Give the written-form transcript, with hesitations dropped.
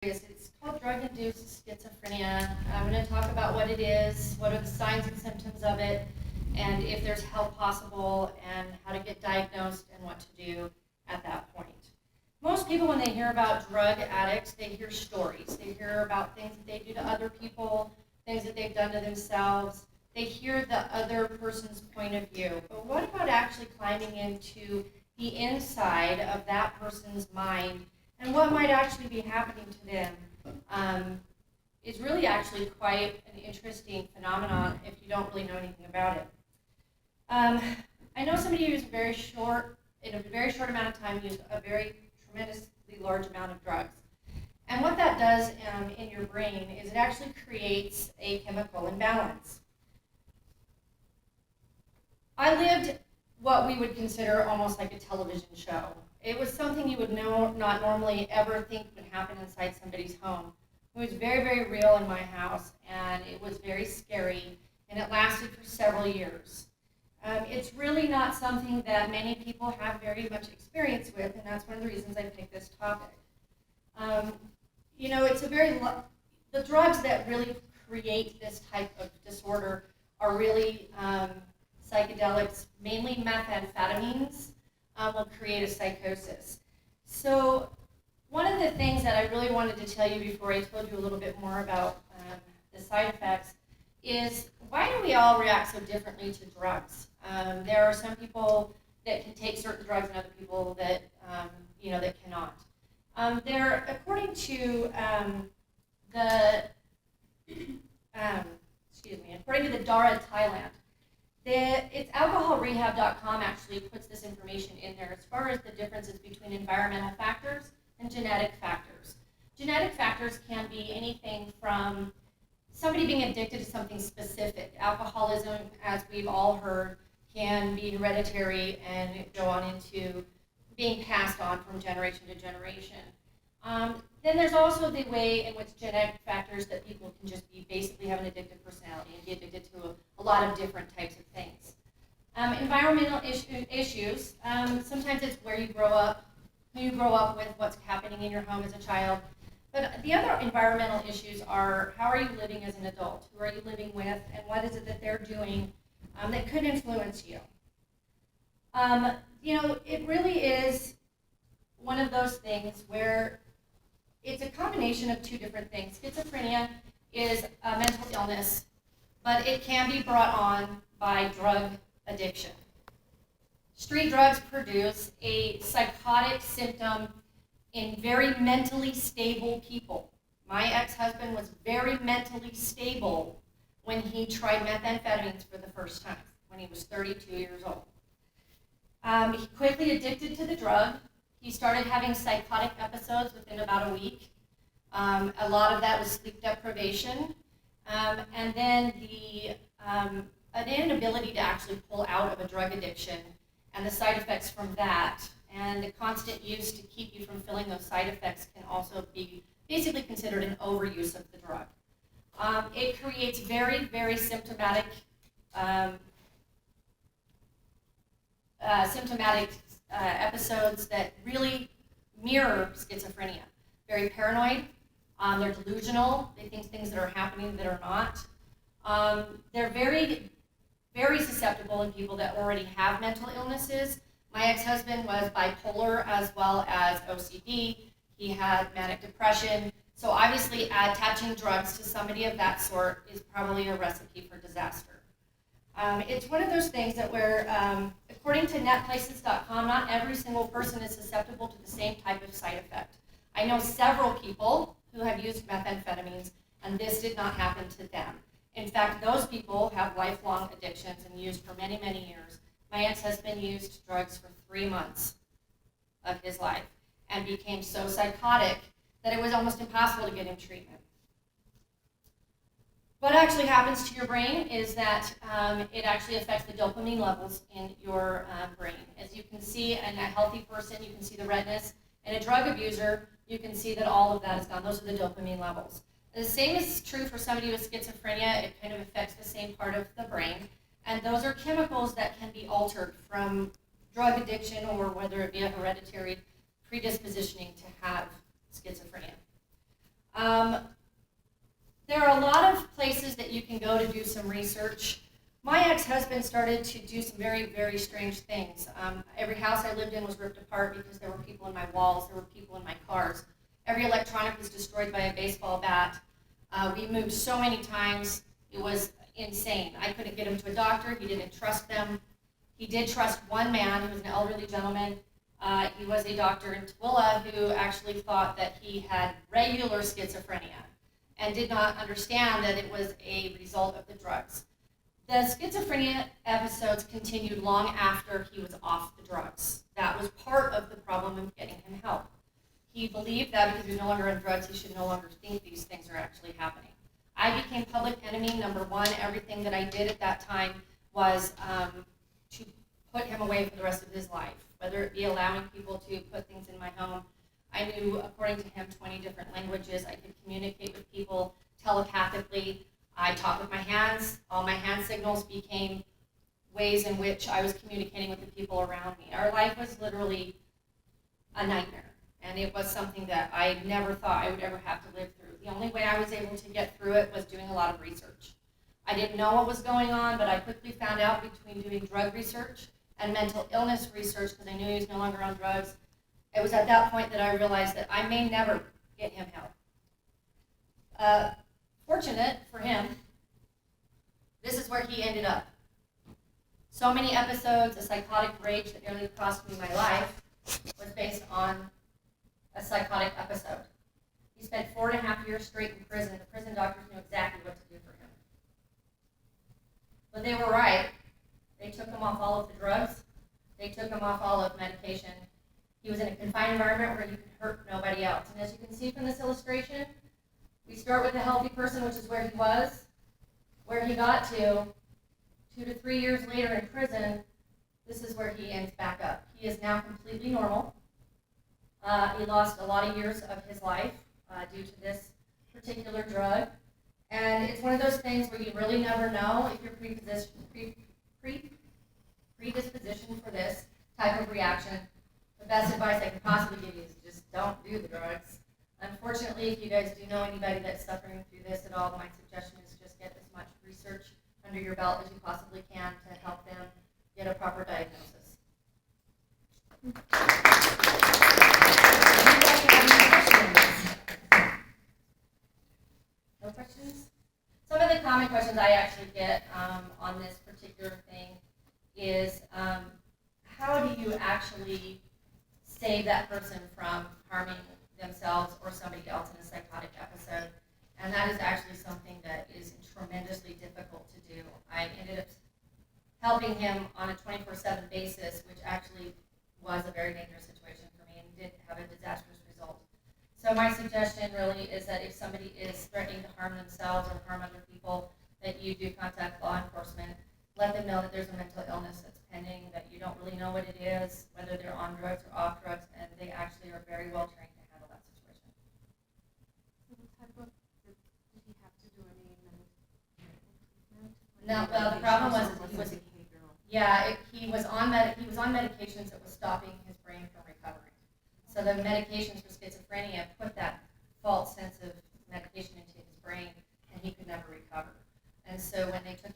It's called drug-induced schizophrenia. I'm going to talk about what it is, what are the signs and symptoms of it, and if there's help possible, and how to get diagnosed and what to do at that point. Most people, when they hear about drug addicts, they hear stories. They hear about things that they do to other people, things that they've done to themselves. They hear the other person's point of view. But what about actually climbing into the inside of that person's mind and what might actually be happening to them? Is really actually quite an interesting phenomenon if you don't really know anything about it. I know somebody who's in a very short amount of time, used a very tremendously large amount of drugs. And what that does in your brain is it actually creates a chemical imbalance. I lived what we would consider almost like a television show. It was something you would not normally ever think would happen inside somebody's home. It was very, very real in my house, and it was very scary, and it lasted for several years. It's really not something that many people have very much experience with, and that's one of the reasons I picked this topic. It's the drugs that really create this type of disorder are really psychedelics, mainly methamphetamines, will create a psychosis. So one of the things that I really wanted to tell you before I told you a little bit more about the side effects is why do we all react so differently to drugs? There are some people that can take certain drugs and other people that that cannot. According to according to the DARA Thailand, it's alcoholrehab.com actually puts this information in there as far as the differences between environmental factors and genetic factors. Genetic factors can be anything from somebody being addicted to something specific. Alcoholism, as we've all heard, can be hereditary and go on into being passed on from generation to generation. Then there's also the way in which genetic factors that people can just basically have an addictive personality and be addicted to a lot of different types of things. Environmental issues, sometimes it's where you grow up, who you grow up with, what's happening in your home as a child. But the other environmental issues are how are you living as an adult? Who are you living with? And what is it that they're doing that could influence you? It really is one of those things where it's a combination of two different things. Schizophrenia is a mental illness, but it can be brought on by drug addiction. Street drugs produce a psychotic symptom in very mentally stable people. My ex-husband was very mentally stable when he tried methamphetamines for the first time, when he was 32 years old. He quickly addicted to the drug. He started having psychotic episodes within about a week. A lot of that was sleep deprivation. And then an inability to actually pull out of a drug addiction and the side effects from that, and the constant use to keep you from feeling those side effects can also be basically considered an overuse of the drug. It creates very, very symptomatic episodes that really mirror schizophrenia. Very paranoid, they're delusional, they think things that are happening that are not. They're very, very susceptible in people that already have mental illnesses. My ex-husband was bipolar as well as OCD. He had manic depression. So obviously attaching drugs to somebody of that sort is probably a recipe for disaster. It's one of those things that according to netplaces.com, not every single person is susceptible to the same type of side effect. I know several people who have used methamphetamines, and this did not happen to them. In fact, those people have lifelong addictions and used for many, many years. My ex-husband used drugs for 3 months of his life and became so psychotic that it was almost impossible to get him treatment. What actually happens to your brain is that it actually affects the dopamine levels in your brain. As you can see, in a healthy person, you can see the redness. In a drug abuser, you can see that all of that is gone. Those are the dopamine levels. The same is true for somebody with schizophrenia. It kind of affects the same part of the brain. And those are chemicals that can be altered from drug addiction or whether it be a hereditary predispositioning to have schizophrenia. There are a lot of places that you can go to do some research. My ex-husband started to do some very, very strange things. Every house I lived in was ripped apart because there were people in my walls, there were people in my cars. Every electronic was destroyed by a baseball bat. We moved so many times, it was insane. I couldn't get him to a doctor, he didn't trust them. He did trust one man, who was an elderly gentleman. He was a doctor in Tooele who actually thought that he had regular schizophrenia and did not understand that it was a result of the drugs. The schizophrenia episodes continued long after he was off the drugs. That was part of the problem of getting him help. He believed that because he was no longer on drugs, he should no longer think these things are actually happening. I became public enemy number one. Everything that I did at that time was to put him away for the rest of his life, whether it be allowing people to put things in my home. I knew, according to him, 20 different languages. I could communicate with people telepathically. I talked with my hands. All my hand signals became ways in which I was communicating with the people around me. Our life was literally a nightmare, and it was something that I never thought I would ever have to live through. The only way I was able to get through it was doing a lot of research. I didn't know what was going on, but I quickly found out between doing drug research and mental illness research, because I knew he was no longer on drugs. It was at that point that I realized that I may never get him help. Fortunate for him, this is where he ended up. So many episodes of psychotic rage that nearly cost me my life was based on a psychotic episode. He spent 4.5 years straight in prison. The prison doctors knew exactly what to do for him. But they were right. They took him off all of the drugs. They took him off all of medication. He was in a confined environment where you could hurt nobody else. And as you can see from this illustration, we start with a healthy person, which is where he was. Where he got to, 2 to 3 years later in prison, this is where he ends back up. He is now completely normal. He lost a lot of years of his life due to this particular drug. And it's one of those things where you really never know if you're predispositioned for this type of reaction. The best advice I can possibly give you is just don't do the drugs. Unfortunately, if you guys do know anybody that's suffering through this at all, my suggestion is just get as much research under your belt as you possibly can to help them get a proper diagnosis. No questions? Some of the common questions I actually get on this particular thing is how do you actually save that person from harming themselves or somebody else in a psychotic episode? And that is actually something that is tremendously difficult to do. I ended up helping him on a 24/7 basis, which actually was a very dangerous situation for me and did have a disastrous result. So my suggestion really is that if somebody is threatening to harm themselves or harm other people, that you do contact law enforcement. Let them know that there's a mental illness that's pending, that you don't really know what it is, whether they're on drugs or off drugs, and they actually are very well trained to handle that situation. Did he have to do any treatment? No, well, the problem was he was he was on medications that was stopping his brain from recovering. So the medications for schizophrenia put that false sense of medication into his brain, and he could never recover. And so when they took